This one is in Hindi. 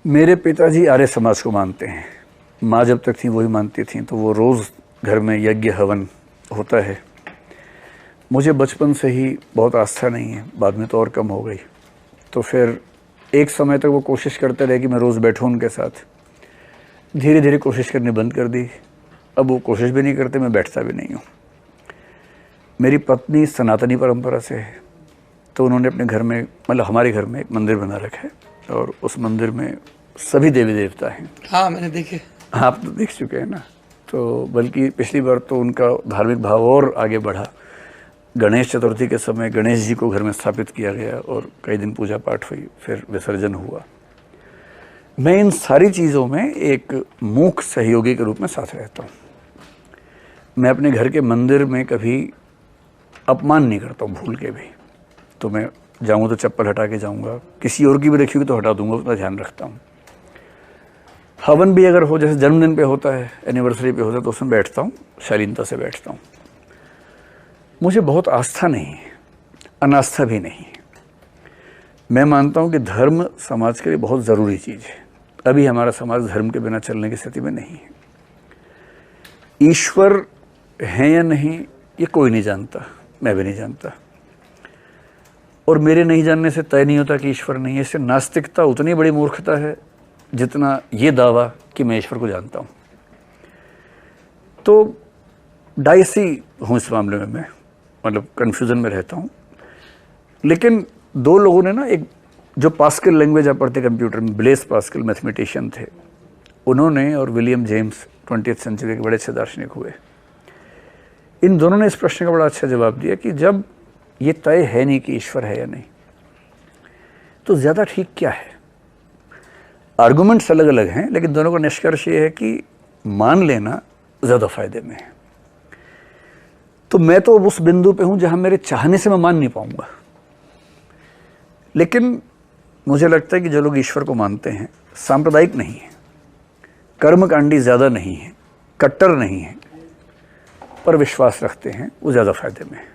मेरे पिताजी आर्य समाज को मानते हैं। माँ जब तक थी वही मानती थी, तो वो रोज़ घर में यज्ञ हवन होता है। मुझे बचपन से ही बहुत आस्था नहीं है, बाद में तो और कम हो गई। तो फिर एक समय तक वो कोशिश करते रहे कि मैं रोज़ बैठूं उनके साथ। धीरे धीरे कोशिश करनी बंद कर दी। अब वो कोशिश भी नहीं करते, मैं बैठता भी नहीं हूँ। मेरी पत्नी सनातनी परंपरा से है, तो उन्होंने अपने घर में, मतलब हमारे घर में एक मंदिर बना रखा है और उस मंदिर में सभी देवी देवता हैं। हाँ, मैंने देखे। आप तो देख चुके हैं ना। तो बल्कि पिछली बार तो उनका धार्मिक भाव और आगे बढ़ा। गणेश चतुर्थी के समय गणेश जी को घर में स्थापित किया गया और कई दिन पूजा पाठ हुई, फिर विसर्जन हुआ। मैं इन सारी चीज़ों में एक मूक सहयोगी के रूप में साथ रहता हूँ। मैं अपने घर के मंदिर में कभी अपमान नहीं करता हूँ, भूल के भी। तो मैं जाऊँ तो चप्पल हटा के जाऊँगा, किसी और की भी रखी होगी तो हटा दूंगा, उतना ध्यान रखता हूँ। हवन भी अगर हो, जैसे जन्मदिन पे होता है, एनिवर्सरी पे होता है, तो उसमें बैठता हूँ, शालीनता से बैठता हूँ। मुझे बहुत आस्था नहीं है, अनास्था भी नहीं है। मैं मानता हूँ कि धर्म समाज के लिए बहुत ज़रूरी चीज़ है। अभी हमारा समाज धर्म के बिना चलने की स्थिति में नहीं है। ईश्वर है या नहीं ये कोई नहीं जानता, मैं भी नहीं जानता, और मेरे नहीं जानने से तय नहीं होता कि ईश्वर नहीं है। इससे नास्तिकता उतनी बड़ी मूर्खता है जितना ये दावा कि मैं ईश्वर को जानता हूँ। तो डाइसी हूँ इस मामले में, मैं मतलब कन्फ्यूज़न में रहता हूँ। लेकिन दो लोगों ने ना, एक जो पास्कल लैंग्वेज आप पढ़ते कंप्यूटर में, ब्लेस पास्कल मैथमेटिशियन थे, उन्होंने, और विलियम जेम्स 20th सेंचुरी के बड़े अच्छे दार्शनिक हुए, इन दोनों ने इस प्रश्न का बड़ा अच्छा जवाब दिया कि जब ये तय है नहीं कि ईश्वर है या नहीं, तो ज़्यादा ठीक क्या है। आर्गुमेंट्स अलग अलग हैं, लेकिन दोनों का निष्कर्ष ये है कि मान लेना ज़्यादा फायदे में है। तो मैं तो उस बिंदु पे हूं जहां मेरे चाहने से मैं मान नहीं पाऊंगा। लेकिन मुझे लगता है कि जो लोग ईश्वर को मानते हैं, सांप्रदायिक नहीं है, कर्मकांडी ज़्यादा नहीं है, कट्टर नहीं है, पर विश्वास रखते हैं, वो ज़्यादा फायदे में है।